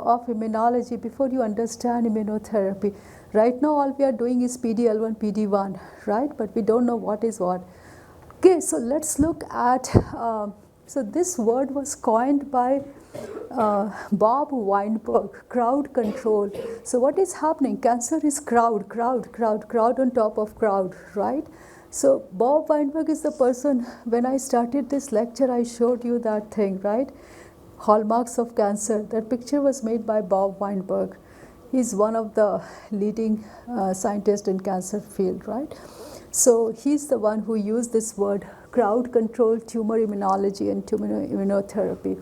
of immunology before you understand immunotherapy. Right now all we are doing is PD-L1, PD-1, right? But we don't know what is what. Okay, so let's look at, so this word was coined by Bob Weinberg, crowd control. So what is happening? Cancer is crowd on top of crowd, right? So Bob Weinberg is the person, when I started this lecture, I showed you that thing, right? Hallmarks of cancer. That picture was made by Bob Weinberg. He's one of the leading scientists in cancer field, right? So he's the one who used this word, crowd control, tumor immunology, and tumor immunotherapy.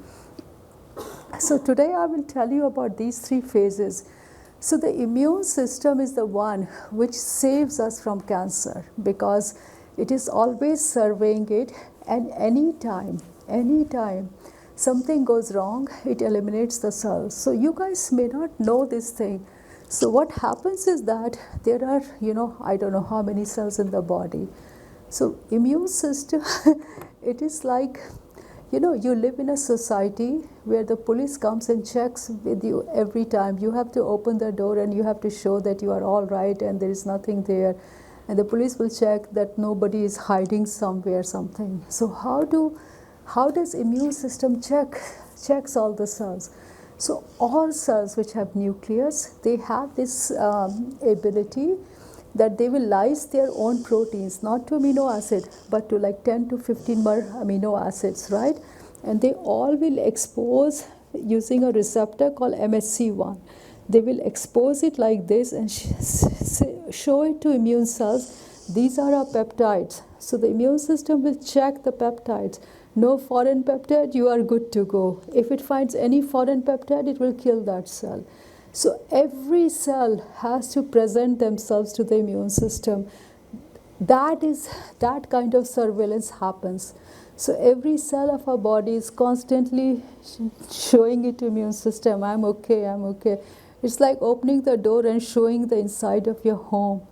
So today I will tell you about these three phases. So the immune system is the one which saves us from cancer because it is always surveying it, and anytime something goes wrong, it eliminates the cells. So you guys may not know this thing. So what happens is that there are, I don't know how many cells in the body. So immune system, it is like, you live in a society where the police comes and checks with you every time. You have to open the door and you have to show that you are all right and there is nothing there. And the police will check that nobody is hiding somewhere something. So how does immune system checks all the cells? So all cells which have nucleus, they have this ability that they will lyse their own proteins, not to amino acid, but to like 10 to 15 more amino acids, right? And they all will expose using a receptor called MSC1. They will expose it like this and show it to immune cells. These are our peptides. So the immune system will check the peptides. No foreign peptide, you are good to go. If it finds any foreign peptide, it will kill that cell. So every cell has to present themselves to the immune system. That kind of surveillance happens. So every cell of our body is constantly showing it to immune system, I'm okay. It's like opening the door and showing the inside of your home.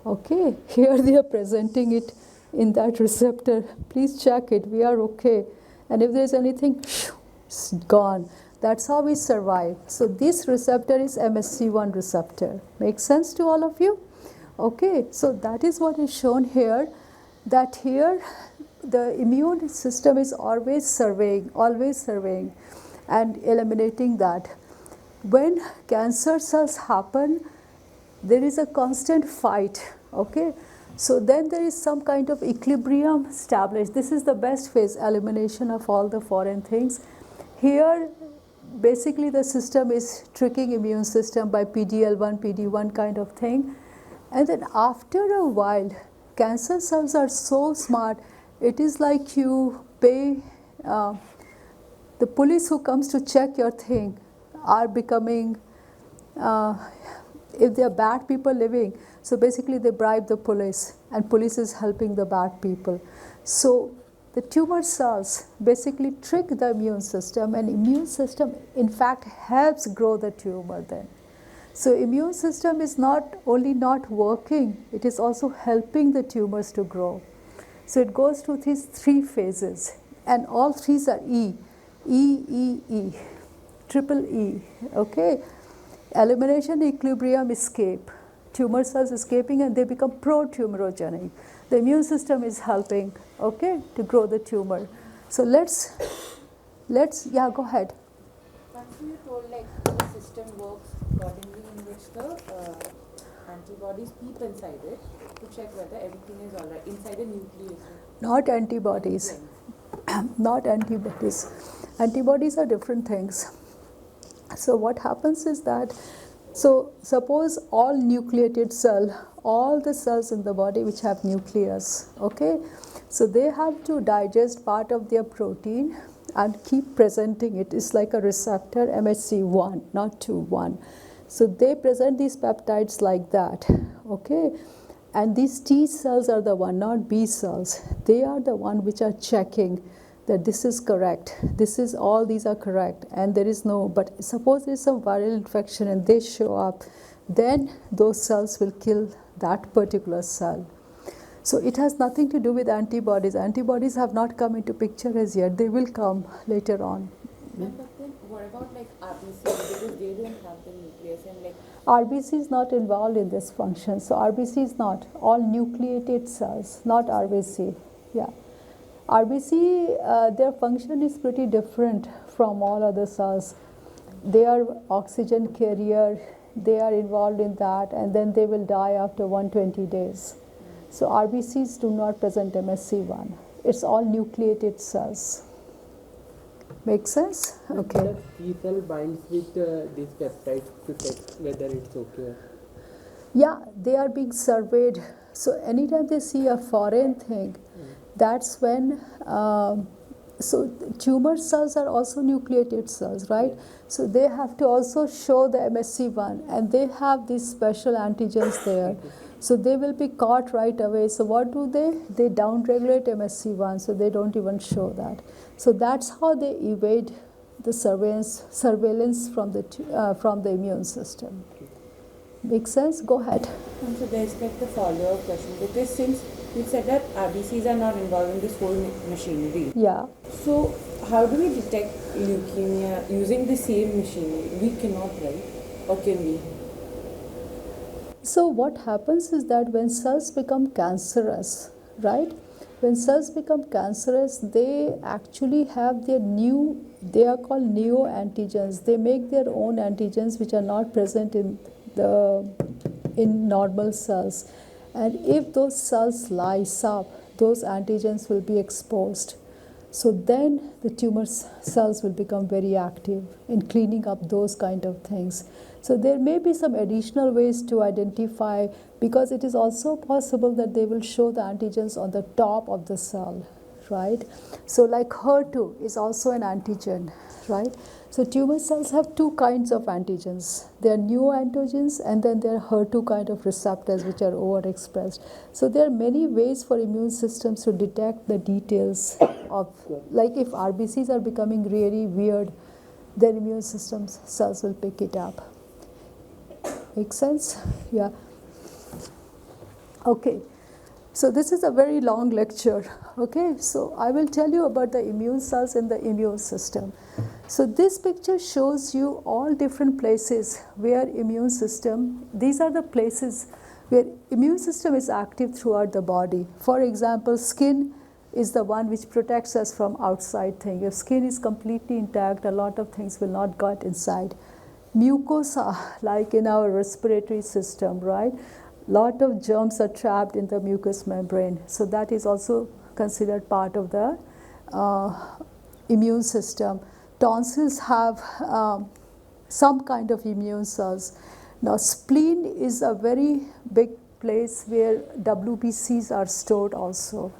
Okay, here they are presenting it in that receptor. Please check it, we are okay. And if there's anything, it's gone. That's how we survive. So this receptor is MSC1 receptor. Makes sense to all of you? Okay, so that is what is shown here, that here the immune system is always surveying and eliminating that. When cancer cells happen, there is a constant fight, okay? So then there is some kind of equilibrium established. This is the best phase, elimination of all the foreign things. Here, basically the system is tricking immune system by PD-L1, PD-1 kind of thing. And then after a while, cancer cells are so smart, it is like you pay, the police who comes to check your thing are becoming, if they are bad people living, so basically they bribe the police and police is helping the bad people. So the tumor cells basically trick the immune system, and immune system in fact helps grow the tumor then. So immune system is not only not working, it is also helping the tumors to grow. So it goes through these three phases, and all three are triple E, okay? Elimination, equilibrium, escape. Tumor cells escaping and they become pro-tumorigenic. The immune system is helping, okay, to grow the tumor. So let's, yeah, go ahead. Actually, you told like the system works accordingly in which the antibodies peep inside it to check whether everything is all right inside the nucleus. Not antibodies. Not antibodies. Antibodies are different things. So what happens is that, so suppose all nucleated cell, all the cells in the body which have nucleus, okay, so they have to digest part of their protein and keep presenting it. It's like a receptor, MHC1, not 2, 1. So they present these peptides like that, okay, and these T cells are the one, not B cells. They are the one which are checking that this is correct, this is all these are correct, and there is no, but suppose there is some viral infection and they show up, then those cells will kill that particular cell. So it has nothing to do with antibodies. Antibodies have not come into picture as yet. They will come later on. But then what about like RBC? Because they don't have the nucleus and like. RBC is not involved in this function. So RBC is not all nucleated cells, not RBC. Yeah. RBC, their function is pretty different from all other cells. They are oxygen carrier, they are involved in that, and then they will die after 120 days. So RBCs do not present MSC1. It's all nucleated cells. Make sense? Okay. The T cell binds with these peptides to check whether it's okay. Yeah, they are being surveyed. So anytime they see a foreign thing, that's when, so tumor cells are also nucleated cells, right? So they have to also show the MSC1, and they have these special antigens there. So they will be caught right away. So what do? They downregulate MSC1, so they don't even show that. So that's how they evade the surveillance from the immune system. Make sense? Go ahead. And so there's like the follow-up question, because since you said that RBCs are not involved in this whole machinery. Yeah. So how do we detect leukemia using the same machinery? We cannot, right? Or can we? So what happens is that when cells become cancerous, right? When cells become cancerous, they actually have their they are called neoantigens. They make their own antigens which are not present in normal cells. And if those cells lyse up, those antigens will be exposed. So then the tumor cells will become very active in cleaning up those kind of things. So there may be some additional ways to identify, because it is also possible that they will show the antigens on the top of the cell, right? So like HER2 is also an antigen, right? So tumor cells have two kinds of antigens. There are neoantigens, and then there are HER2 kind of receptors which are overexpressed. So there are many ways for immune systems to detect the details of, like if RBCs are becoming really weird, then immune systems cells will pick it up. Make sense? Yeah. Okay. So this is a very long lecture. Okay, so I will tell you about the immune cells in the immune system. So this picture shows you all different places where immune system, these are the places where immune system is active throughout the body. For example, skin is the one which protects us from outside things. If skin is completely intact, a lot of things will not get inside. Mucosa, like in our respiratory system, right? Lot of germs are trapped in the mucous membrane. So that is also considered part of the immune system. Tonsils have some kind of immune cells. Now spleen is a very big place where WBCs are stored also.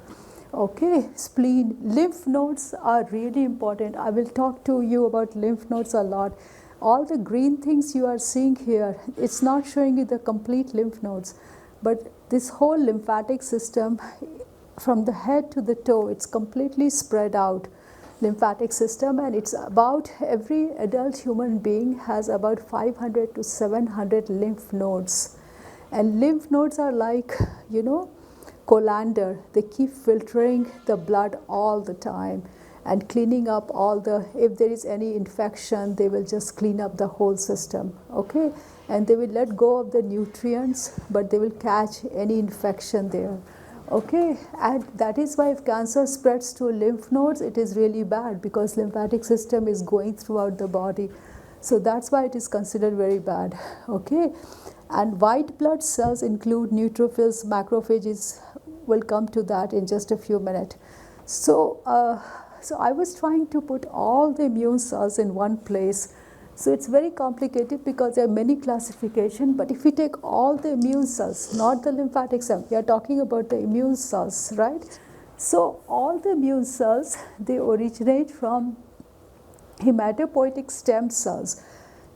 Okay, spleen. Lymph nodes are really important. I will talk to you about lymph nodes a lot. All the green things you are seeing here, it's not showing you the complete lymph nodes, but this whole lymphatic system from the head to the toe, it's completely spread out lymphatic system, and it's about every adult human being has about 500 to 700 lymph nodes. And lymph nodes are like, colander. They keep filtering the blood all the time and cleaning up if there is any infection, they will just clean up the whole system, okay? And they will let go of the nutrients, but they will catch any infection there, okay? And that is why if cancer spreads to lymph nodes, it is really bad, because lymphatic system is going throughout the body. So that's why it is considered very bad, okay? And white blood cells include neutrophils, macrophages. We'll come to that in just a few minutes. So I was trying to put all the immune cells in one place. So it's very complicated because there are many classifications, but if we take all the immune cells, not the lymphatic cells, we are talking about the immune cells, right? So all the immune cells, they originate from hematopoietic stem cells.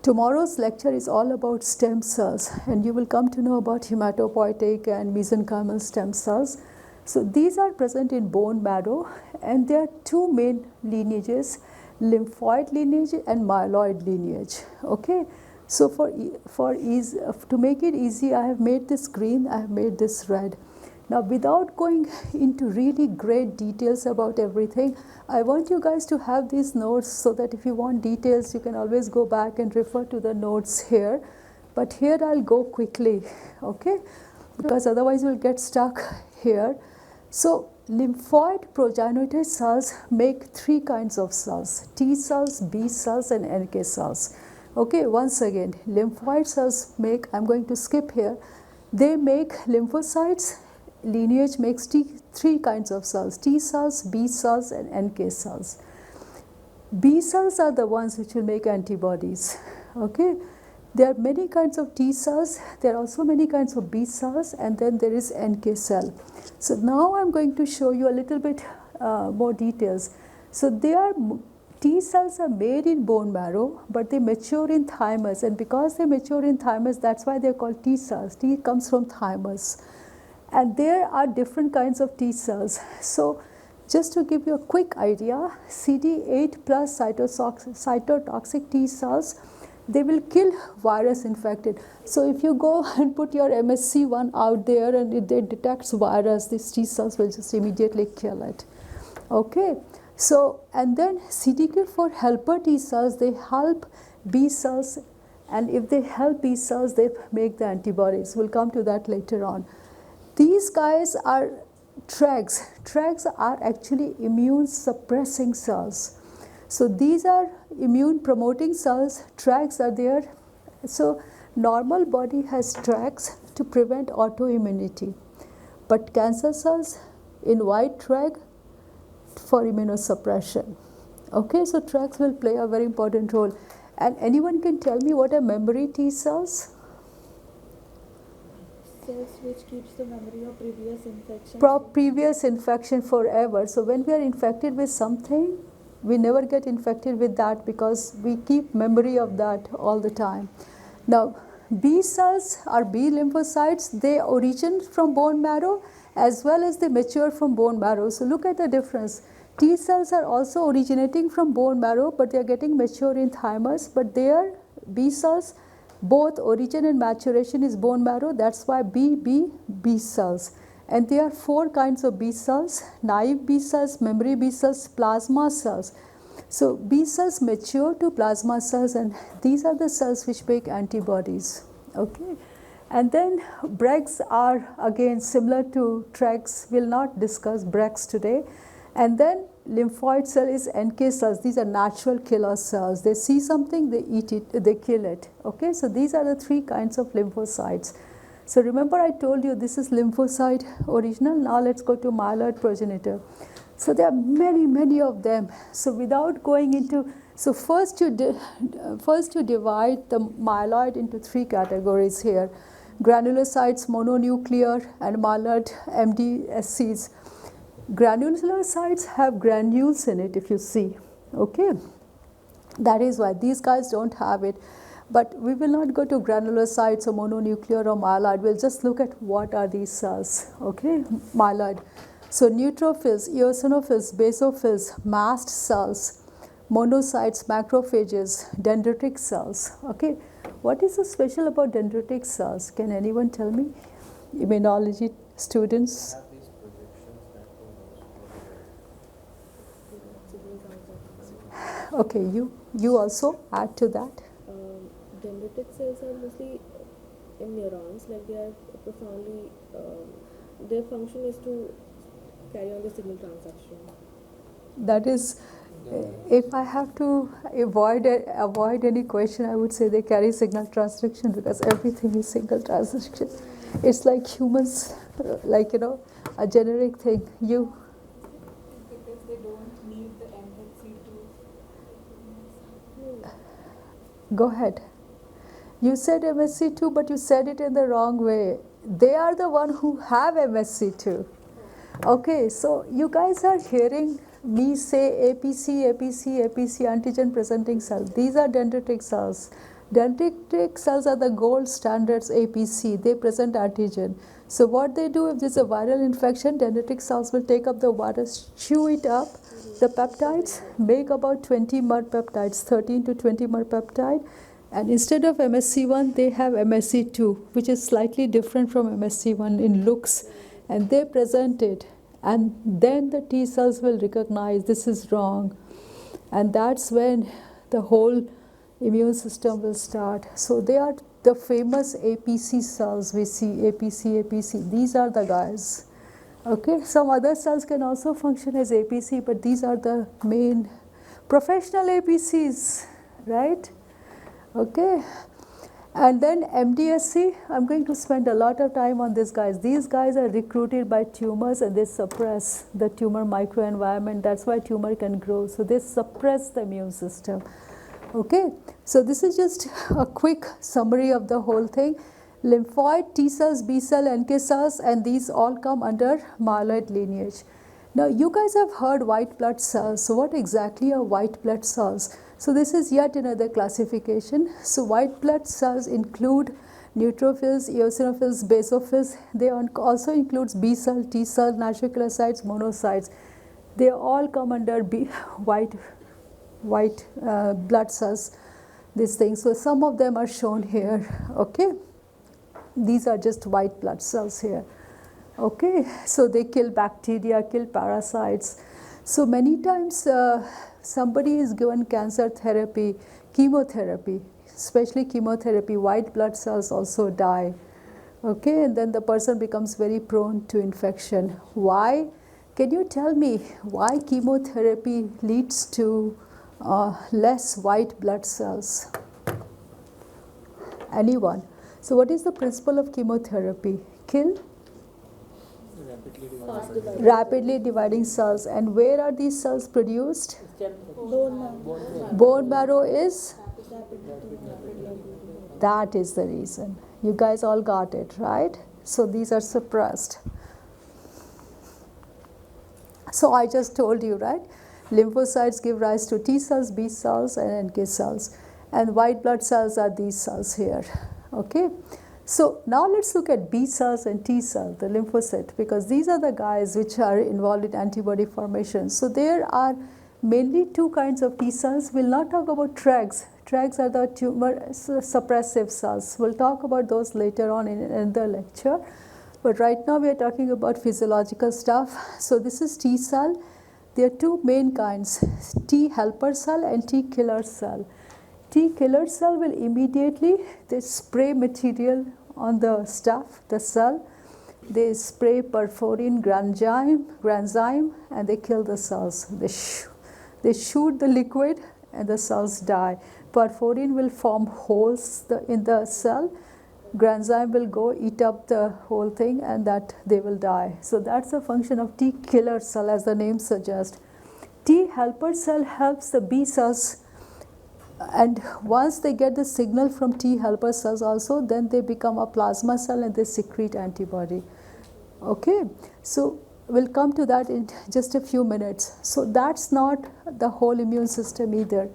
Tomorrow's lecture is all about stem cells, and you will come to know about hematopoietic and mesenchymal stem cells. So these are present in bone marrow, and there are two main lineages, lymphoid lineage and myeloid lineage, okay? So to make it easy, I have made this green, I have made this red. Now, without going into really great details about everything, I want you guys to have these notes so that if you want details, you can always go back and refer to the notes here. But here I'll go quickly, okay? Because otherwise we'll get stuck here. So, lymphoid progenitor cells make three kinds of cells: T cells, B cells, and NK cells. Okay, once again, lymphoid cells make, I'm going to skip here, they make lymphocytes. Lineage makes three kinds of cells: T cells, B cells, and NK cells. B cells are the ones which will make antibodies. Okay, there are many kinds of T cells, there are also many kinds of B cells, and then there is NK cell. So now I'm going to show you a little bit more details. So T cells are made in bone marrow, but they mature in thymus, and because they mature in thymus, that's why they're called T cells. T comes from thymus. And there are different kinds of T cells. So just to give you a quick idea, CD8 plus cytotoxic T cells, they will kill virus infected. So if you go and put your MSC1 out there and it detects virus, these T cells will just immediately kill it. Okay, so and then CDK4 helper T cells, they help B cells, and if they help B cells, they make the antibodies. We'll come to that later on. These guys are TREGs. TREGs are actually immune suppressing cells. So these are immune promoting cells. TREGs are there. So normal body has TREGs to prevent autoimmunity, but cancer cells invite TREG for immunosuppression. Okay, so TREGs will play a very important role. And anyone can tell me what are memory T cells? Cells which keeps the memory of previous infection. Previous infection forever. So when we are infected with something, we never get infected with that because we keep memory of that all the time. Now, B cells are B lymphocytes. They originate from bone marrow as well as they mature from bone marrow. So look at the difference. T cells are also originating from bone marrow, but they are getting mature in thymus. But their B cells, both origin and maturation is bone marrow. That's why B cells. And there are four kinds of B cells: naive B cells, memory B cells, plasma cells. So B cells mature to plasma cells, and these are the cells which make antibodies. Okay, and then BREGs are again similar to TREGs. We'll not discuss BREGs today. And then lymphoid cell is NK cells. These are natural killer cells. They see something, they eat it, they kill it. Okay, so these are the three kinds of lymphocytes. So remember I told you this is lymphocyte original. Now let's go to myeloid progenitor. So there are many of them. So without going into, so first you divide the myeloid into three categories here: granulocytes, mononuclear, and myeloid MDSCs. Granulocytes have granules in it, if you see. Okay, that is why these guys don't have it. But we will not go to granulocytes or mononuclear or myeloid. We'll just look at what are these cells. Okay, myeloid. So neutrophils, eosinophils, basophils, mast cells, monocytes, macrophages, dendritic cells. Okay, what is so special about dendritic cells? Can anyone tell me? Immunology students. Okay, you also add to that. Dendritic cells are mostly in neurons, like they are profoundly, their function is to carry on the signal transduction. That is, if I have to avoid any question, I would say they carry signal transduction because everything is signal transduction. It's like humans, like, you know, a generic thing. You. Because they don't need the MHC2. Go ahead. You said MSC2, but you said it in the wrong way. They are the one who have MSC2. Okay, so you guys are hearing me say APC, antigen presenting cells. These are dendritic cells. Dendritic cells are the gold standards APC. They present antigen. So what they do, if there's a viral infection, dendritic cells will take up the virus, chew it up, the peptides, make about 20 mer peptides, 13 to 20 mer peptide. And instead of MSC1, they have MSC2, which is slightly different from MSC1 in looks. and they present it, and then the T cells will recognize this is wrong, and that's when the whole immune system will start. So they are the famous APC cells. We see APC. These are the guys. Okay, some other cells can also function as APC, but these are the main professional APCs, right? Okay, and then MDSC, I'm going to spend a lot of time on these guys. These guys are recruited by tumors and they suppress the tumor microenvironment. That's why tumor can grow. So they suppress the immune system. Okay, so this is just a quick summary of the whole thing. Lymphoid, T cells, B cell, NK cells, and these all come under myeloid lineage. Now you guys have heard white blood cells. So what exactly are white blood cells? So this is yet another classification. So white blood cells include neutrophils, eosinophils, basophils. They also includes B cell, T cell, natural killer cells, monocytes. They all come under white blood cells, these things. So some of them are shown here. Okay, these are just white blood cells here. Okay, so they kill bacteria, kill parasites. So many times somebody is given cancer therapy, chemotherapy, especially chemotherapy, white blood cells also die. Okay, and then the person becomes very prone to infection. Why? Can you tell me why chemotherapy leads to less white blood cells? Anyone? So what is the principle of chemotherapy? Kill rapidly dividing cells. And where are these cells produced? Bone marrow is? That is the reason. You guys all got it, right? So these are suppressed. So I just told you, right? Lymphocytes give rise to T cells, B cells, and NK cells. And white blood cells are these cells here. Okay? So now let's look at B cells and T cells, the lymphocyte, because these are the guys which are involved in antibody formation. So there are mainly two kinds of T cells. We'll not talk about Tregs. Tregs are the tumor suppressive cells. We'll talk about those later on in another lecture. But right now we are talking about physiological stuff. So this is T cell. There are two main kinds, T helper cell and T killer cell. T killer cell will immediately, they spray material on the stuff, the cell. They spray perforin, granzyme, and they kill the cells. They shoot the liquid and the cells die. Perforin will form holes in the cell. Granzyme will go eat up the whole thing and that they will die. So that's the function of T killer cell, as the name suggests. T helper cell helps the B cells, and once they get the signal from T helper cells also, then they become a plasma cell and they secrete antibody. Okay, so we'll come to that in just a few minutes. So that's not the whole immune system either.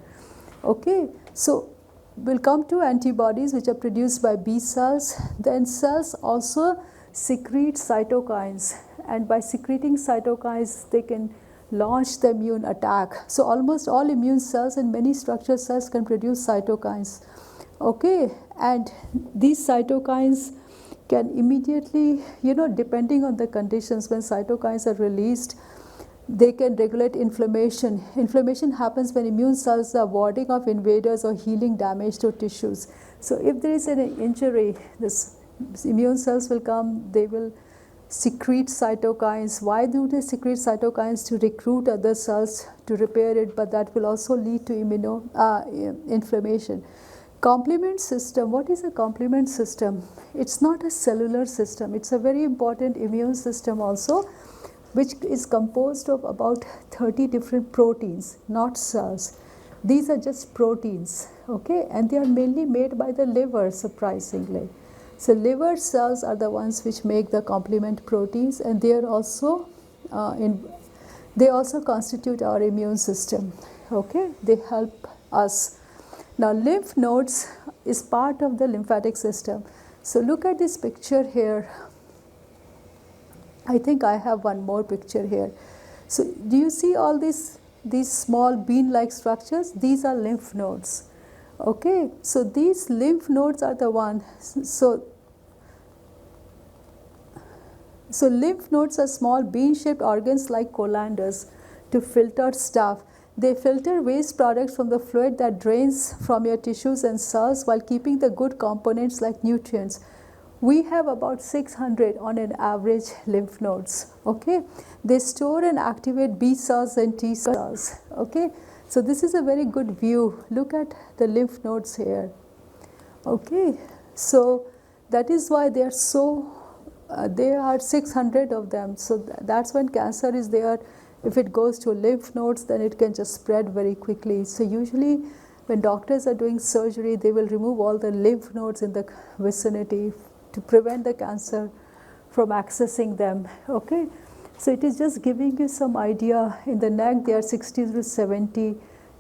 Okay, so we'll come to antibodies which are produced by B cells. Then cells also secrete cytokines, and by secreting cytokines they can launch the immune attack. So almost all immune cells and many structural cells can produce cytokines. Okay, and these cytokines can immediately, depending on the conditions, when cytokines are released, they can regulate inflammation. Inflammation happens when immune cells are warding off invaders or healing damage to tissues. So if there is an injury, this immune cells will come, they will secrete cytokines. Why do they secrete cytokines? To recruit other cells to repair it, but that will also lead to inflammation. Complement system. What is a complement system? It's not a cellular system. It's a very important immune system also, which is composed of about 30 different proteins, not cells. These are just proteins, okay? And they are mainly made by the liver, surprisingly. So liver cells are the ones which make the complement proteins, and they are also they also constitute our immune system. Okay, they help us. Now lymph nodes is part of the lymphatic system. So look at this picture here. I think I have one more picture here. So do you see all these small bean-like structures? These are lymph nodes. Okay, so these lymph nodes are the ones. So So lymph nodes are small bean-shaped organs like colanders to filter stuff. They filter waste products from the fluid that drains from your tissues and cells while keeping the good components like nutrients. We have about 600 on an average lymph nodes. Okay, they store and activate B cells and T cells. Okay, so this is a very good view. Look at the lymph nodes here. Okay, so that is why they are so. There are 600 of them. So that's when cancer is there. If it goes to lymph nodes, then it can just spread very quickly. So usually, when doctors are doing surgery, they will remove all the lymph nodes in the vicinity to prevent the cancer from accessing them. Okay, so it is just giving you some idea. In the neck, they are 60 to 70.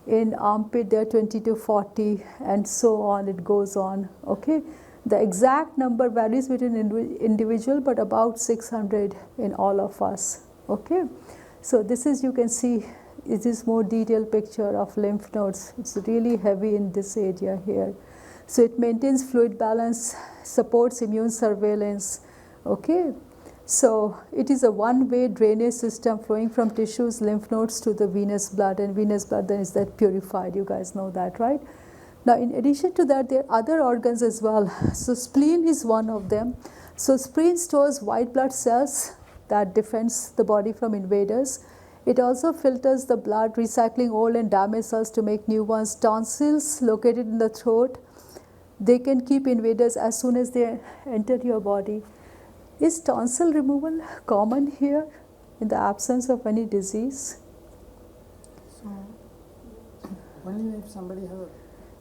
In armpit, they are 20 to 40, and so on. It goes on. Okay, the exact number varies between individual, but about 600 in all of us. Okay, so this is, you can see, it is more detailed picture of lymph nodes. It's really heavy in this area here. So it maintains fluid balance, supports immune surveillance. Okay, so it is a one-way drainage system flowing from tissues, lymph nodes to the venous blood, and venous blood then is that purified. You guys know that, right? Now, in addition to that, there are other organs as well. So spleen is one of them. So spleen stores white blood cells that defends the body from invaders. It also filters the blood, recycling old and damaged cells to make new ones. Tonsils located in the throat, they can keep invaders as soon as they enter your body. Is tonsil removal common here in the absence of any disease? So, only if somebody has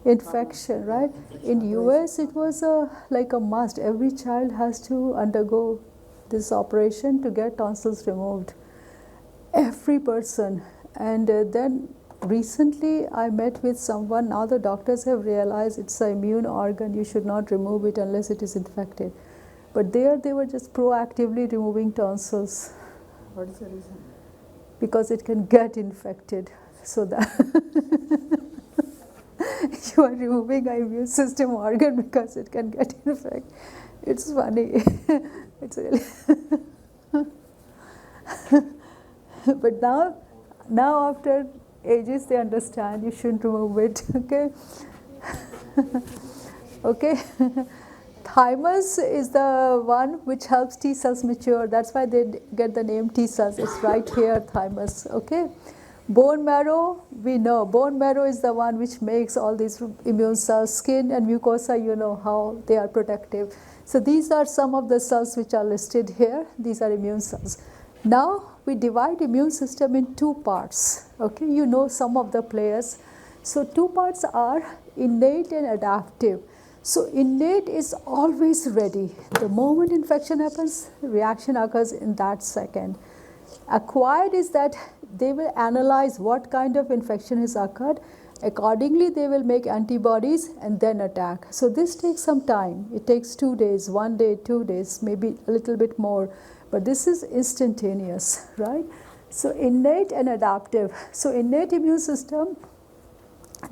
Infection, right? In US, it was like a must. Every child has to undergo this operation to get tonsils removed. Every person. And then recently I met with someone. Now the doctors have realized it's an immune organ. You should not remove it unless it is infected. But there they were just proactively removing tonsils. What is the reason? Because it can get infected. So that you are removing an immune system organ because it can get infected. It's funny. It's really. But now after ages they understand you shouldn't remove it. Okay. Okay. Thymus is the one which helps T cells mature. That's why they get the name T cells. It's right here, thymus. Okay. Bone marrow, we know. Bone marrow is the one which makes all these immune cells. Skin and mucosa, you know how they are protective. So these are some of the cells which are listed here. These are immune cells. Now we divide immune system in two parts. Okay, you know some of the players. So two parts are innate and adaptive. So innate is always ready. The moment infection happens, reaction occurs in that second. Acquired is that they will analyze what kind of infection has occurred. Accordingly, they will make antibodies and then attack. So this takes some time. It takes 2 days, 1 day, 2 days, maybe a little bit more. But this is instantaneous, right? So innate and adaptive. So innate immune system,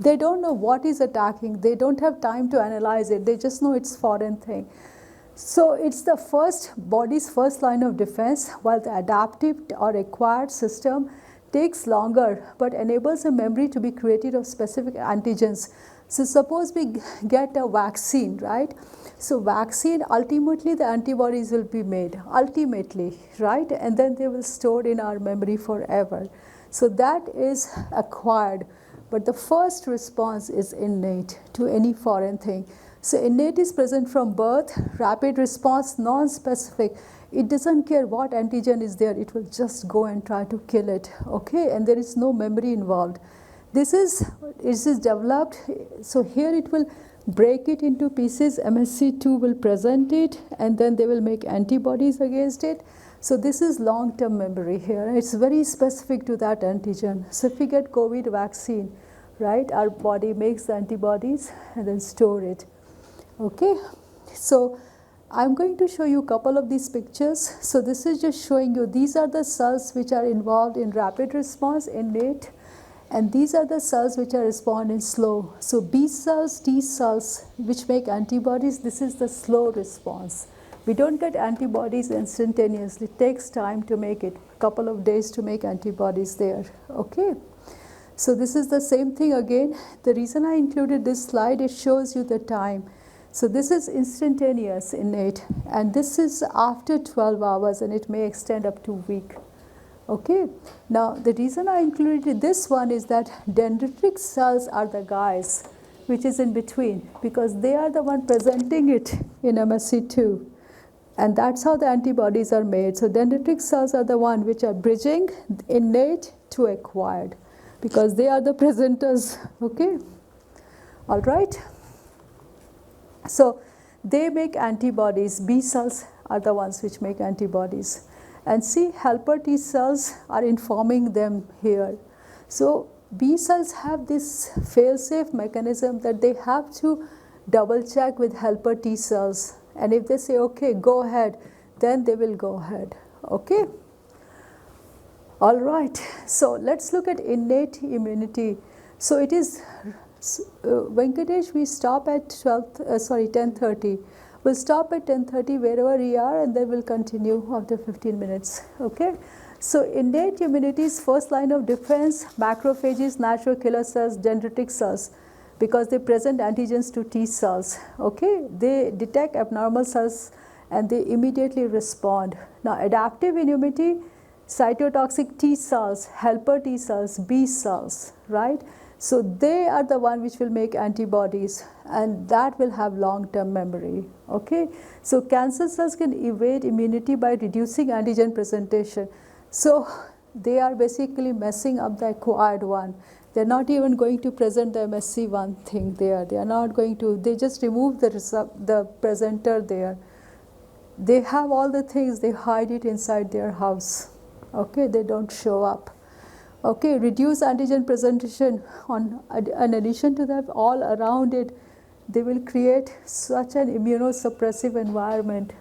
they don't know what is attacking. They don't have time to analyze it. They just know it's foreign thing. So it's the body's first line of defense, while the adaptive or acquired system takes longer but enables a memory to be created of specific antigens. So suppose we get a vaccine, right? So vaccine, ultimately the antibodies will be made, ultimately, right? And then they will store in our memory forever. So that is acquired. But the first response is innate to any foreign thing. So innate is present from birth, rapid response, non-specific. It doesn't care what antigen is there, it will just go and try to kill it, okay? And there is no memory involved. This is developed, so here it will break it into pieces, MSC2 will present it, and then they will make antibodies against it. So this is long-term memory here. It's very specific to that antigen. So if we get COVID vaccine, right, our body makes the antibodies and then store it. Okay, so I'm going to show you a couple of these pictures. So this is just showing you, these are the cells which are involved in rapid response, innate, and these are the cells which are respond in slow. So B cells, T cells, which make antibodies, this is the slow response. We don't get antibodies instantaneously. It takes time to make it, a couple of days to make antibodies there. Okay. So this is the same thing again. The reason I included this slide, it shows you the time. So this is instantaneous innate, and this is after 12 hours, and it may extend up to a week. Okay. Now the reason I included this one is that dendritic cells are the guys which is in between, because they are the one presenting it in MSC2, and that's how the antibodies are made. So dendritic cells are the one which are bridging innate to acquired, because they are the presenters. Okay. All right. So they make antibodies. B cells are the ones which make antibodies. And see, helper T cells are informing them here. So B cells have this fail-safe mechanism that they have to double check with helper T cells. And if they say, okay, go ahead, then they will go ahead. Okay. All right. So let's look at innate immunity. So it is Venkatesh, we stop at 10:30. We'll stop at 10:30 wherever we are, and then we'll continue after 15 minutes. Okay. So innate immunity's first line of defense, macrophages, natural killer cells, dendritic cells, because they present antigens to T cells. Okay. They detect abnormal cells and they immediately respond. Now adaptive immunity, cytotoxic T cells, helper T cells, B cells, right? So they are the one which will make antibodies, and that will have long-term memory. Okay. So cancer cells can evade immunity by reducing antigen presentation. So they are basically messing up the acquired one. They're not even going to present the MSC1 thing there. They are not going to. They just remove the presenter there. They have all the things. They hide it inside their house. Okay. They don't show up. Okay, reduce antigen presentation. In addition to that, all around it, they will create such an immunosuppressive environment.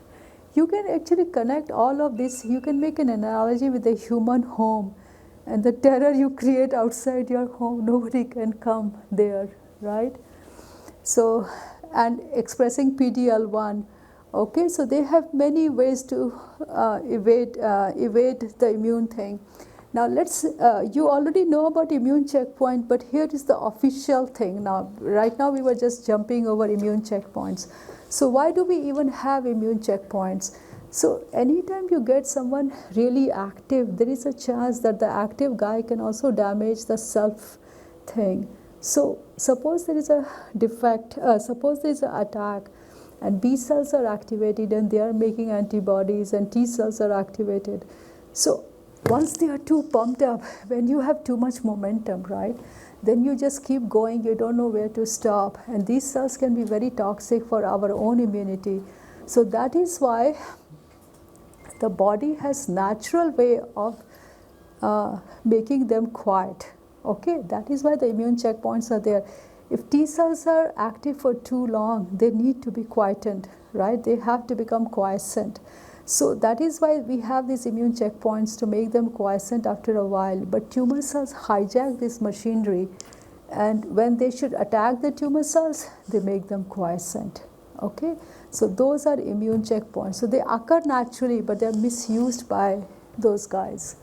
You can actually connect all of this. You can make an analogy with a human home, and the terror you create outside your home, nobody can come there, right? So, and expressing PD-L1. Okay, so they have many ways to evade the immune thing. Now let's, you already know about immune checkpoint, but here is the official thing. Now, right now we were just jumping over immune checkpoints. So why do we even have immune checkpoints? So anytime you get someone really active, there is a chance that the active guy can also damage the self thing. So suppose there is a defect, suppose there is an attack, and B cells are activated and they are making antibodies, and T cells are activated. So once they are too pumped up, when you have too much momentum, right, then you just keep going, you don't know where to stop, and these cells can be very toxic for our own immunity. So that is why the body has natural way of making them quiet. Okay, that is why the immune checkpoints are there. If T cells are active for too long, they need to be quietened, right? They have to become quiescent. So that is why we have these immune checkpoints, to make them quiescent after a while. But tumor cells hijack this machinery, and when they should attack the tumor cells, they make them quiescent. Okay, so those are immune checkpoints. So they occur naturally, but they are misused by those guys.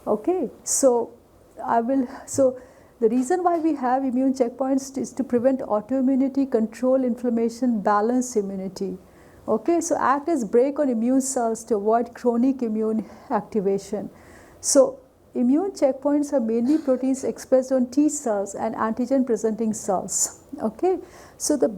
Okay, so the reason why we have immune checkpoints is to prevent autoimmunity, control inflammation, balance immunity. Okay, so act as brake on immune cells to avoid chronic immune activation. So immune checkpoints are mainly proteins expressed on T cells and antigen presenting cells. Okay, so the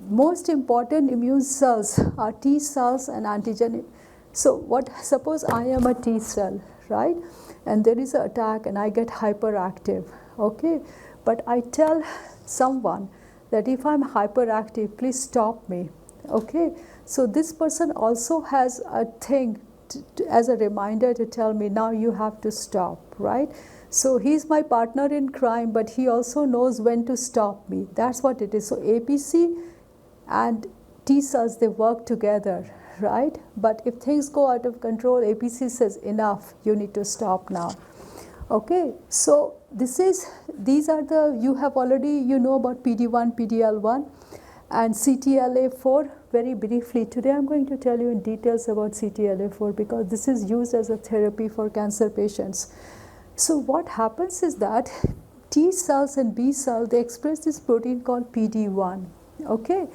most important immune cells are T cells and antigen. So suppose I am a T cell, right, and there is an attack and I get hyperactive. Okay, but I tell someone that if I'm hyperactive, please stop me. Okay, so this person also has a thing as a reminder to tell me, now you have to stop, right? So he's my partner in crime, but he also knows when to stop me. That's what it is. So APC and T cells, they work together, right? But if things go out of control, APC says, enough, you need to stop now. Okay, so these are the, you have already, you know about PD-1, PD-L1. and CTLA4 very briefly. Today I'm going to tell you in details about CTLA4 because this is used as a therapy for cancer patients. So what happens is that T cells and B cells, they express this protein called PD-1. Okay,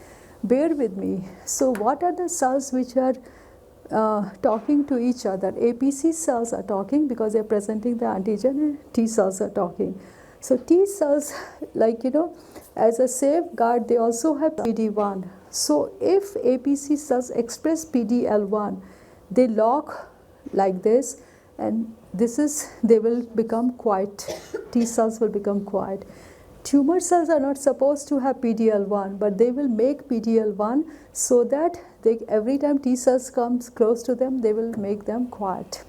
bear with me. So what are the cells which are talking to each other? APC cells are talking because they're presenting the antigen, and T cells are talking. So T cells, like as a safeguard, they also have PD-1. So if APC cells express PDL1, they lock like this, and they will become quiet. T cells will become quiet. Tumor cells are not supposed to have PDL1, but they will make PDL1 so that every time T cells comes close to them, they will make them quiet.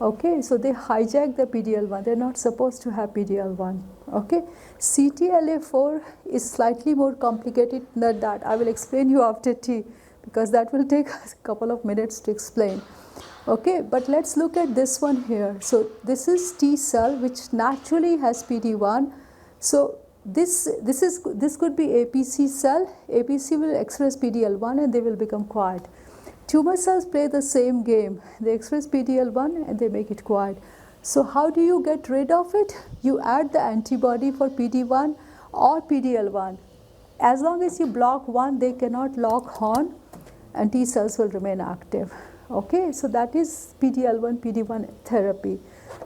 Okay, so they hijack the PDL1. They're not supposed to have PDL1. Okay, CTLA4 is slightly more complicated than that. I will explain you after T because that will take a couple of minutes to explain. Okay, but let's look at this one here. So this is T cell which naturally has PD-1. So this could be APC cell. APC will express PDL1 and they will become quiet. Tumor cells play the same game. They express PDL1 and they make it quiet. So how do you get rid of it? You add the antibody for PD-1 or PDL1. As long as you block one, they cannot lock on and T cells will remain active. Okay, so that is PD-L1, PD-1 therapy,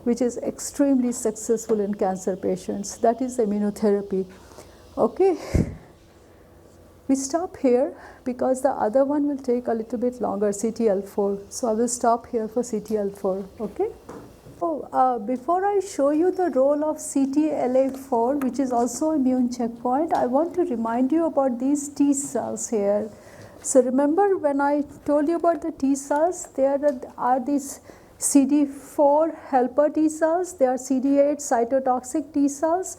which is extremely successful in cancer patients. That is immunotherapy. Okay, we stop here because the other one will take a little bit longer, CTL4. So I will stop here for CTL4. Okay. So before I show you the role of CTLA4, which is also immune checkpoint, I want to remind you about these T cells here. So remember when I told you about the T cells, there are these CD4 helper T cells, there are CD8 cytotoxic T cells,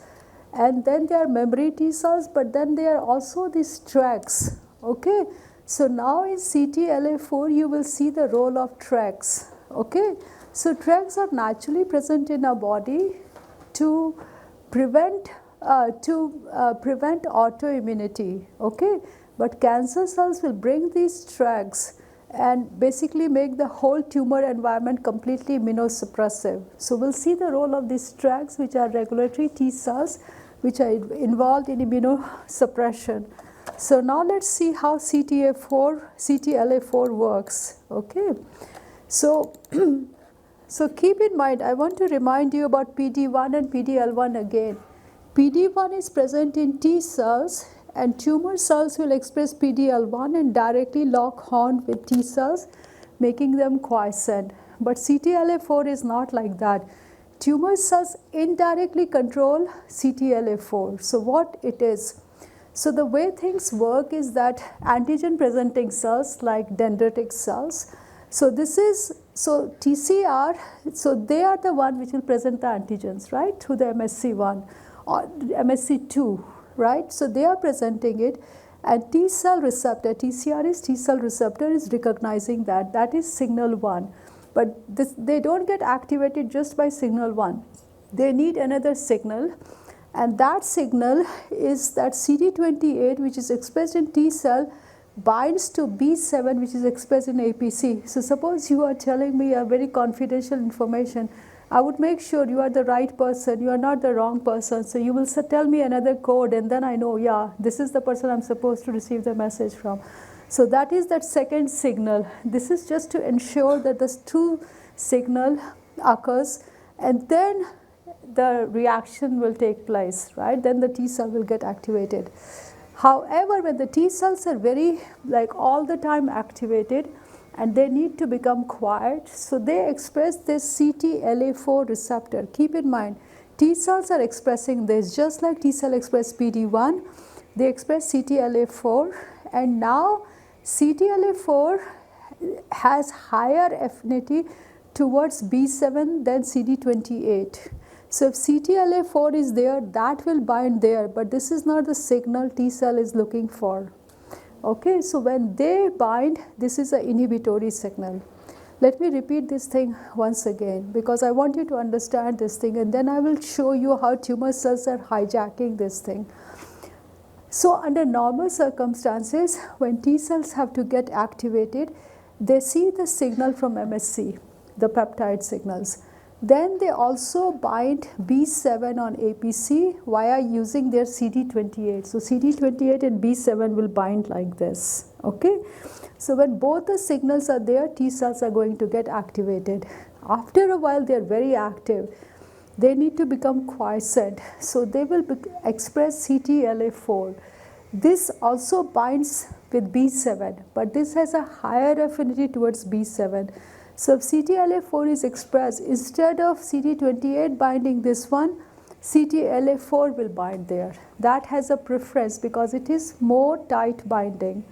and then there are memory T cells, but then there are also these TREGs. Okay, so now in CTLA4 you will see the role of TREGs. Okay, so TREGs are naturally present in our body to prevent autoimmunity. Okay, but cancer cells will bring these TREGs and basically make the whole tumor environment completely immunosuppressive. So we'll see the role of these TREGs, which are regulatory T cells, which are involved in immunosuppression. So now let's see how CTLA4 works. Okay, so so keep in mind, I want to remind you about PD-1 and PDL1 again. PD-1 is present in T cells, and tumor cells will express PDL1 and directly lock on with T cells, making them quiescent. But CTLA4 is not like that. Tumor cells indirectly control CTLA4. So what it is? So the way things work is that antigen presenting cells like dendritic cells, so TCR, so they are the one which will present the antigens, right, through the MSC1 or MSC2, right? So they are presenting it, and T cell receptor, TCR is T cell receptor, is recognizing that. That is signal 1. But they don't get activated just by signal 1. They need another signal, and that signal is that CD28, which is expressed in T cell, binds to B7, which is expressed in APC. So suppose you are telling me a very confidential information, I would make sure you are the right person, you are not the wrong person. So you will tell me another code, and then I know, yeah, this is the person I'm supposed to receive the message from. So that is that second signal. This is just to ensure that this two signal occurs, and then the reaction will take place, right? Then the T cell will get activated. However, when the T cells are very all the time activated and they need to become quiet, so they express this CTLA4 receptor. Keep in mind, T cells are expressing this just like T cell express PD-1, they express CTLA4, and now CTLA4 has higher affinity towards B7 than CD28. So if CTLA4 is there, that will bind there, but this is not the signal T cell is looking for. Okay, so when they bind, this is an inhibitory signal. Let me repeat this thing once again because I want you to understand this thing, and then I will show you how tumor cells are hijacking this thing. So under normal circumstances, when T cells have to get activated, they see the signal from MSC, the peptide signals. Then they also bind B7 on APC via using their CD28. So CD28 and B7 will bind like this. Okay. So when both the signals are there, T cells are going to get activated. After a while, they are very active. They need to become quiescent. So they will express CTLA4. This also binds with B7, but this has a higher affinity towards B7. So if CTLA4 is expressed, instead of CD28 binding this one, CTLA4 will bind there. That has a preference because it is more tight binding.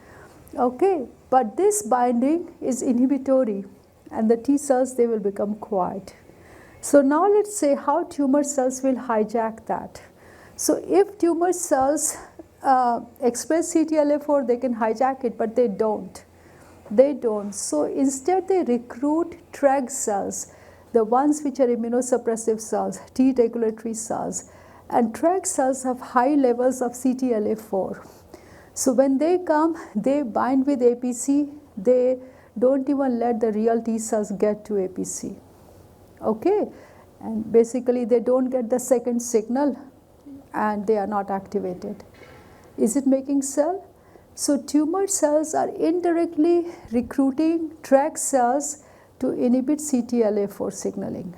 Okay, but this binding is inhibitory and the T cells, they will become quiet. So now let's say how tumor cells will hijack that. So if tumor cells express CTLA4, they can hijack it, but they don't. They don't. So instead they recruit TREG cells, the ones which are immunosuppressive cells, T regulatory cells. And TREG cells have high levels of CTLA4. So when they come, they bind with APC, they don't even let the real T cells get to APC. Okay, and basically they don't get the second signal and they are not activated. Is it making sense? So tumor cells are indirectly recruiting TREG cells to inhibit CTLA4 signaling.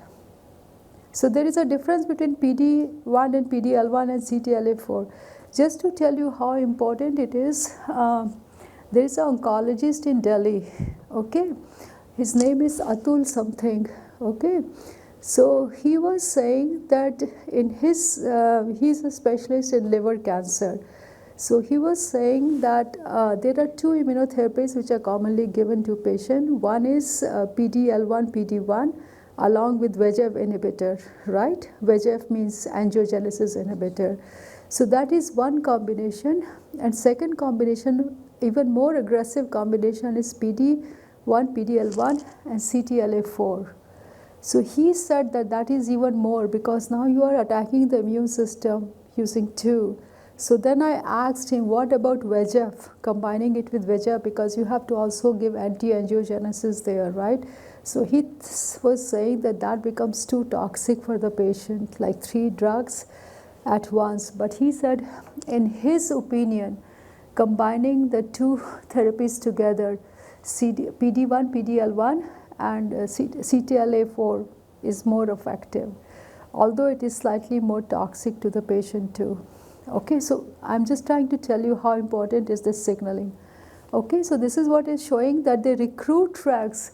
So there is a difference between PD1 and PDL1 and CTLA4. Just to tell you how important it is, there is an oncologist in Delhi, okay? His name is Atul something, okay? So he was saying that in his, he's a specialist in liver cancer. So he was saying that there are two immunotherapies which are commonly given to patients. One is PDL1, PD1 along with VEGF inhibitor, right? VEGF means angiogenesis inhibitor. So that is one combination, and second combination, even more aggressive combination, is PD1, PDL1 and CTLA4. So he said that that is even more because now you are attacking the immune system using two. So then I asked him, what about VEGF, combining it with VEGF, because you have to also give anti-angiogenesis there, right? So he was saying that that becomes too toxic for the patient, like 3 drugs at once. But he said, in his opinion, combining the two therapies together, PD1, PDL1 and CTLA4 is more effective, although it is slightly more toxic to the patient too. Okay, so I'm just trying to tell you how important is this signaling. Okay, so this is what is showing that they recruit TREGs,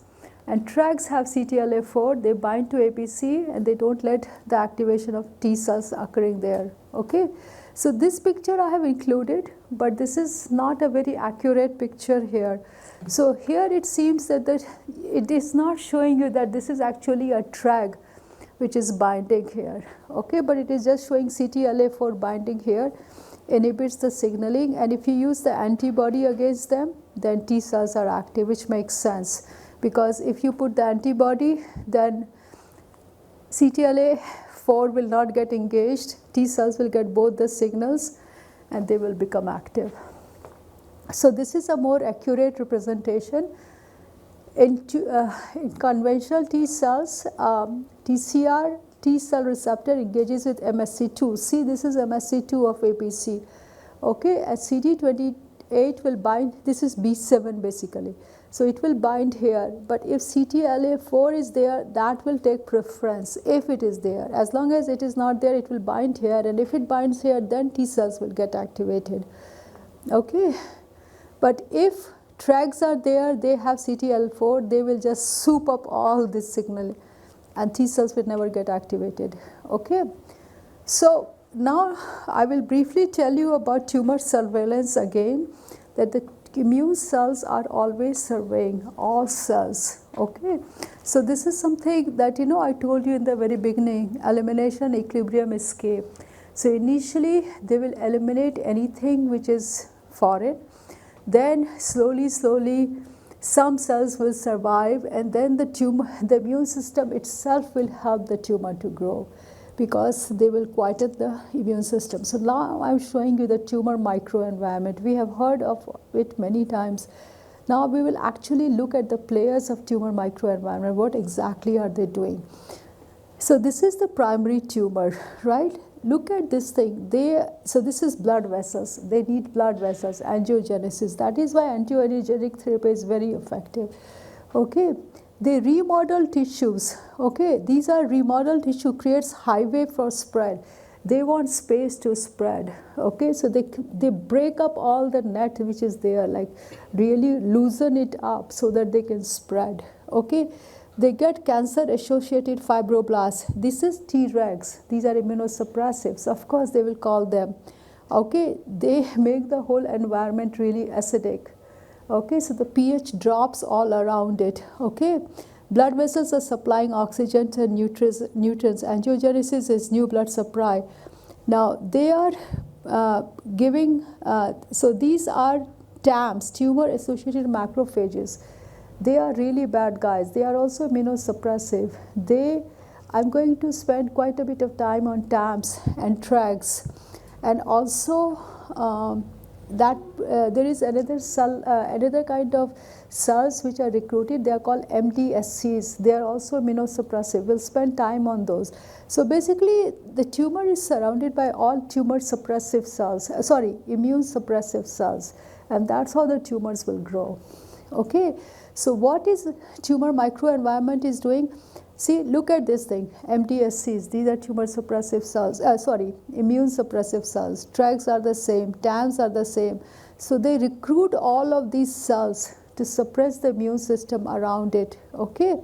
and TREGs have CTLA4, they bind to APC and they don't let the activation of T cells occurring there. Okay, so this picture I have included, but this is not a very accurate picture here. So here it seems that it is not showing you that this is actually a TREG which is binding here, okay, but it is just showing CTLA4 binding here, inhibits the signaling, and if you use the antibody against them, then T cells are active, which makes sense, because if you put the antibody, then CTLA4 will not get engaged, T cells will get both the signals and they will become active. So this is a more accurate representation. In conventional T cells, TCR T cell receptor engages with MSC2. See, this is MSC2 of APC. Okay, and CD28 will bind, this is B7 basically. So it will bind here, but if CTLA4 is there, that will take preference if it is there. As long as it is not there, it will bind here, and if it binds here, then T cells will get activated. Okay, but if TREGs are there, they have CTLA4, they will just soup up all this signal and T cells will never get activated. Okay, so now I will briefly tell you about tumor surveillance again, that the immune cells are always surveying all cells. Okay, so this is something that I told you in the very beginning, elimination, equilibrium, escape. So initially they will eliminate anything which is foreign, then slowly some cells will survive, and then the immune system itself will help the tumor to grow. because they will quieten the immune system. So now I'm showing you the tumor microenvironment. We have heard of it many times. Now we will actually look at the players of tumor microenvironment. What exactly are they doing? So this is the primary tumor, right? Look at this thing. So this is blood vessels. They need blood vessels, angiogenesis. That is why anti-angiogenic therapy is very effective. Okay, they remodel tissues. Okay, these are remodeled tissue, creates highway for spread. They want space to spread. Okay, so they break up all the net which is there, like really loosen it up so that they can spread. Okay, they get cancer-associated fibroblasts. This is Tregs. These are immunosuppressives. Of course, they will call them. Okay, they make the whole environment really acidic. Okay, so the pH drops all around it. Okay, blood vessels are supplying oxygen and nutrients. Angiogenesis is new blood supply. Now they are giving. So these are TAMs, tumor-associated macrophages. They are really bad guys. They are also immunosuppressive. I'm going to spend quite a bit of time on TAMs and TREGs, and also there is another cell, another kind of cells which are recruited. They are called MDSCs. They are also immunosuppressive. We'll spend time on those. So basically, the tumor is surrounded by all tumor suppressive cells. Immune suppressive cells, and that's how the tumors will grow. Okay. So what is tumor microenvironment is doing? See, look at this thing, MDSCs, these are tumor suppressive cells, immune suppressive cells. TREGs are the same, TAMs are the same. So they recruit all of these cells to suppress the immune system around it, okay?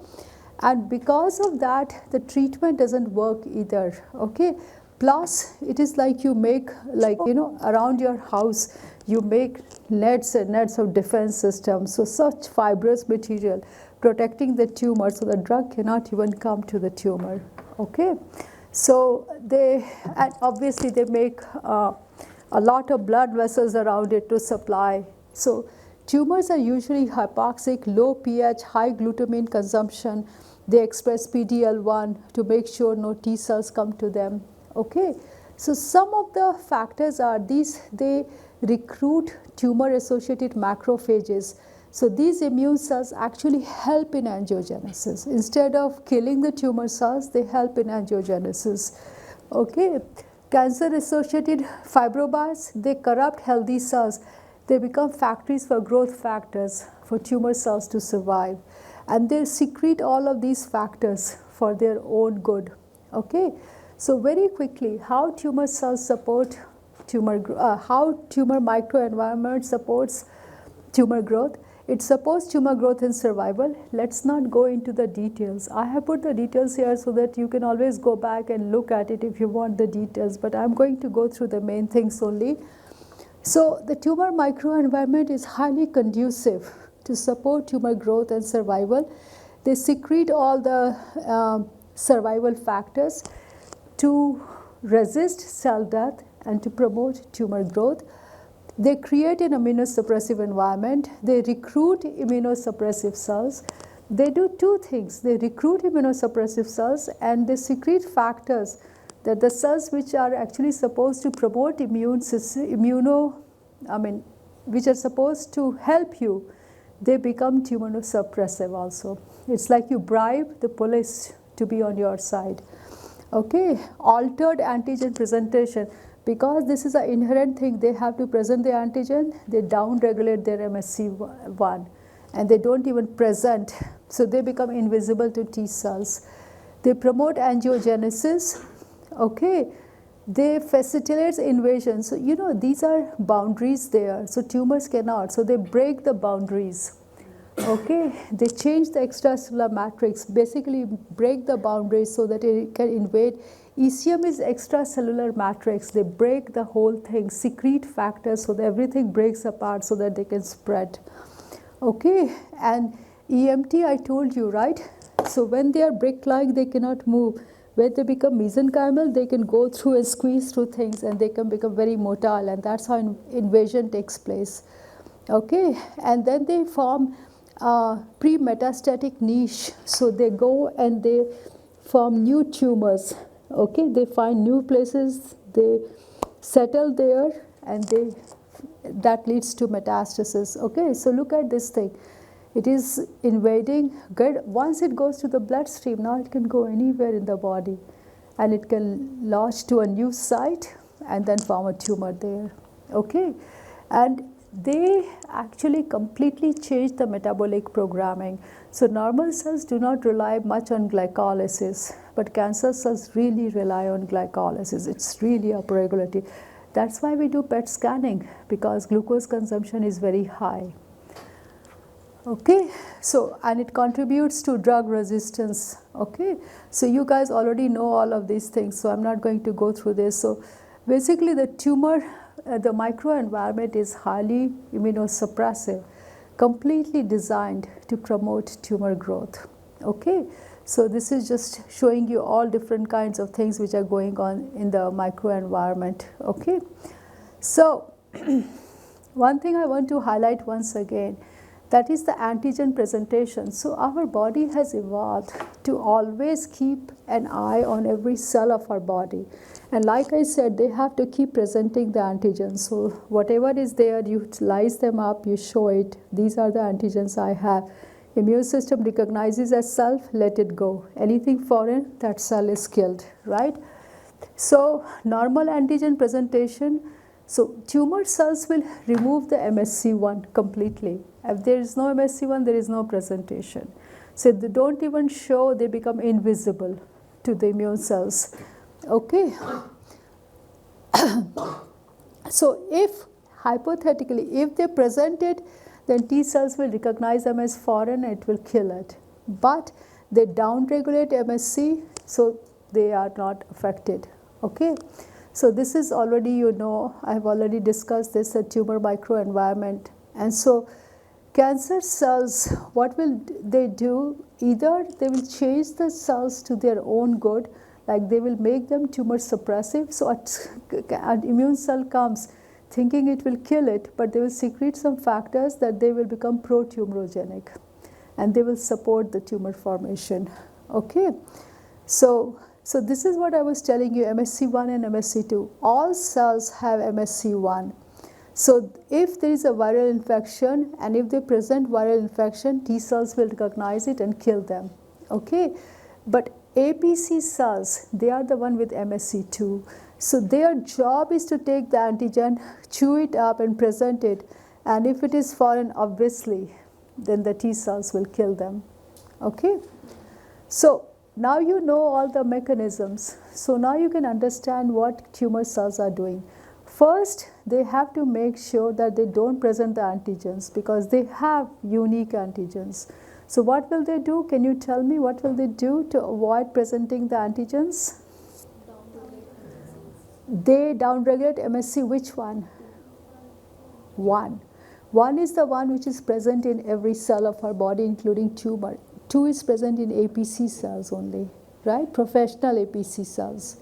And because of that, the treatment doesn't work either, okay? Plus, it is like you make, around your house, you make nets and nets of defense systems. So such fibrous material protecting the tumor so the drug cannot even come to the tumor. Okay, so and obviously they make a lot of blood vessels around it to supply. So tumors are usually hypoxic, low pH, high glutamine consumption. They express PD-L1 to make sure no T cells come to them. Okay, so some of the factors are these. They recruit tumor-associated macrophages. So these immune cells actually help in angiogenesis. Instead of killing the tumor cells, they help in angiogenesis. Okay, cancer-associated fibroblasts, they corrupt healthy cells. They become factories for growth factors for tumor cells to survive. And they secrete all of these factors for their own good. Okay, so very quickly, how tumor cells support how tumor microenvironment supports tumor growth. It supports tumor growth and survival. Let's not go into the details. I have put the details here so that you can always go back and look at it if you want the details, but I'm going to go through the main things only. So the tumor microenvironment is highly conducive to support tumor growth and survival. They secrete all the survival factors to resist cell death and to promote tumor growth. They create an immunosuppressive environment. They recruit immunosuppressive cells. They do two things. They recruit immunosuppressive cells and they secrete factors that the cells which are actually supposed to promote which are supposed to help you, they become immunosuppressive also. It's like you bribe the police to be on your side. Okay, altered antigen presentation. Because this is an inherent thing, they have to present the antigen, they down-regulate their MSC1 and they don't even present, so they become invisible to T cells. They promote angiogenesis, okay. They facilitate invasion. So, these are boundaries there, so tumors cannot, so they break the boundaries. Okay, they change the extracellular matrix, basically break the boundaries so that it can invade. ECM is extracellular matrix. They break the whole thing, secrete factors so that everything breaks apart so that they can spread. Okay, and EMT I told you, right? So when they are brick-like, they cannot move. When they become mesenchymal, they can go through and squeeze through things and they can become very motile, and that's how invasion takes place. Okay, and then they form pre-metastatic niche. So they go and they form new tumors. Okay, they find new places, they settle there, and that leads to metastasis. Okay, so look at this thing. It is invading good. Once it goes to the bloodstream, now it can go anywhere in the body, and it can lodge to a new site and then form a tumor there. Okay, and they actually completely change the metabolic programming. So normal cells do not rely much on glycolysis, but cancer cells really rely on glycolysis. It's really upregulated. That's why we do PET scanning, because glucose consumption is very high. Okay, so and it contributes to drug resistance. Okay, so you guys already know all of these things, so I'm not going to go through this. So basically the tumor, the microenvironment is highly immunosuppressive, completely designed to promote tumor growth. Okay, so this is just showing you all different kinds of things which are going on in the microenvironment. Okay, so one thing I want to highlight once again, that is the antigen presentation. So our body has evolved to always keep an eye on every cell of our body. And like I said, they have to keep presenting the antigens. So whatever is there, you slice them up, you show it. These are the antigens I have. Immune system recognizes as self, let it go. Anything foreign, that cell is killed, right? So normal antigen presentation, so tumor cells will remove the MSC1 completely. If there is no MSC1, there is no presentation. So they don't even show, they become invisible to the immune cells. Okay. So if hypothetically, if they present it, then T cells will recognize them as foreign and it will kill it. But they downregulate MSC, so they are not affected. Okay. So this is already, you know, I have already discussed this, the tumor microenvironment. And so cancer cells, what will they do? Either they will change the cells to their own good, like they will make them tumor suppressive. So an immune cell comes thinking it will kill it, but they will secrete some factors that they will become pro-tumorigenic, and they will support the tumor formation. Okay. So this is what I was telling you, MSC1 and MSC2. All cells have MSC1. So if there is a viral infection and if they present viral infection, T cells will recognize it and kill them. Okay, but APC cells, they are the one with MSC2. So their job is to take the antigen, chew it up and present it. And if it is foreign, obviously, then the T cells will kill them. Okay, so now you know all the mechanisms. So now you can understand what tumor cells are doing. First, they have to make sure that they don't present the antigens, because they have unique antigens. So what will they do? Can you tell me what will they do to avoid presenting the antigens? They downregulate MSC. Which one? One. One is the one which is present in every cell of our body, including tumor. Two is present in APC cells only, right? Professional APC cells.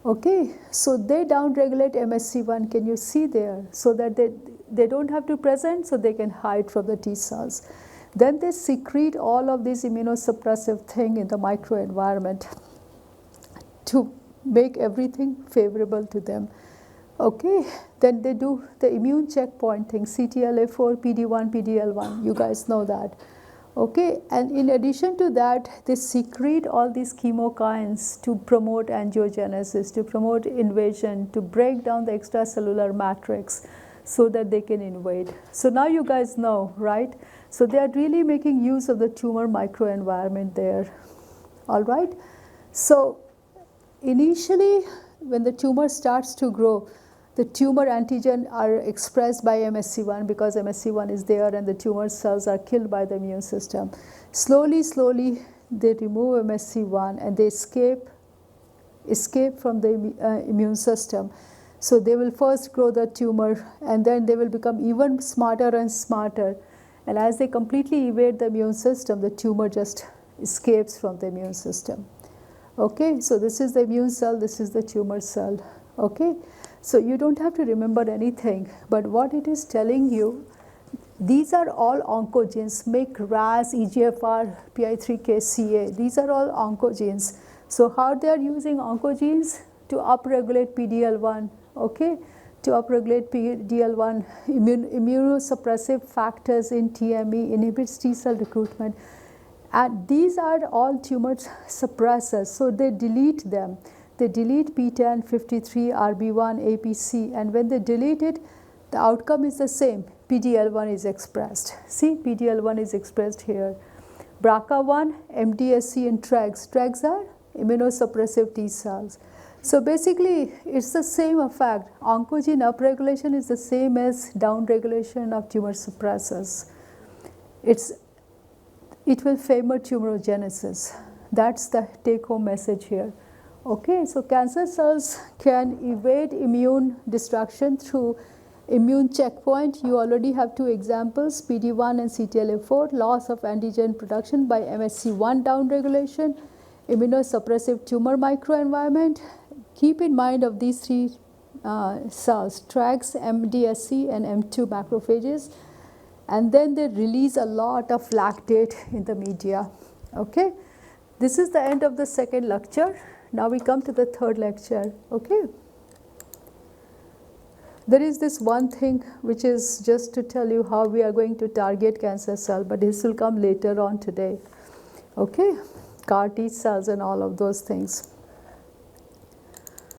Okay, so they downregulate MSC1, can you see there? So that they don't have to present, so they can hide from the T cells. Then they secrete all of these immunosuppressive thing in the microenvironment to make everything favorable to them. Okay, then they do the immune checkpoint thing, CTLA4, PD1, PDL1, you guys know that. Okay, and in addition to that, they secrete all these chemokines to promote angiogenesis, to promote invasion, to break down the extracellular matrix so that they can invade. So now you guys know, right? So they are really making use of the tumor microenvironment there. All right? So initially, when the tumor starts to grow, the tumor antigen are expressed by MSC1 because MSC1 is there and the tumor cells are killed by the immune system. Slowly, slowly, they remove MSC1 and they escape from the immune system. So they will first grow the tumor and then they will become even smarter and smarter. And as they completely evade the immune system, the tumor just escapes from the immune system. Okay, so this is the immune cell, this is the tumor cell. Okay. So you don't have to remember anything, but what it is telling you, these are all oncogenes, make RAS, EGFR, PI3K, CA, these are all oncogenes. So how they are using oncogenes to upregulate PDL1, okay, to upregulate PDL1 immunosuppressive factors in TME, inhibits T cell recruitment. And these are all tumor suppressors, so they delete them. They delete PTEN, 53, RB1, APC, and when they delete it, the outcome is the same. PDL1 is expressed. See, PDL1 is expressed here. BRCA1, MDSC, and TREGs. TREGs are immunosuppressive T cells. So basically, it's the same effect. Oncogene upregulation is the same as downregulation of tumor suppressors. It will favor tumorigenesis. That's the take-home message here. Okay, so cancer cells can evade immune destruction through immune checkpoint. You already have two examples, PD1 and CTLA4, loss of antigen production by MHC1 downregulation, immunosuppressive tumor microenvironment. Keep in mind of these three cells, TREGs, MDSC, and M2 macrophages, and then they release a lot of lactate in the media. Okay, this is the end of the second lecture. Now we come to the third lecture. Okay, there is this one thing which is just to tell you how we are going to target cancer cell, but this will come later on today. Okay, CAR T cells and all of those things.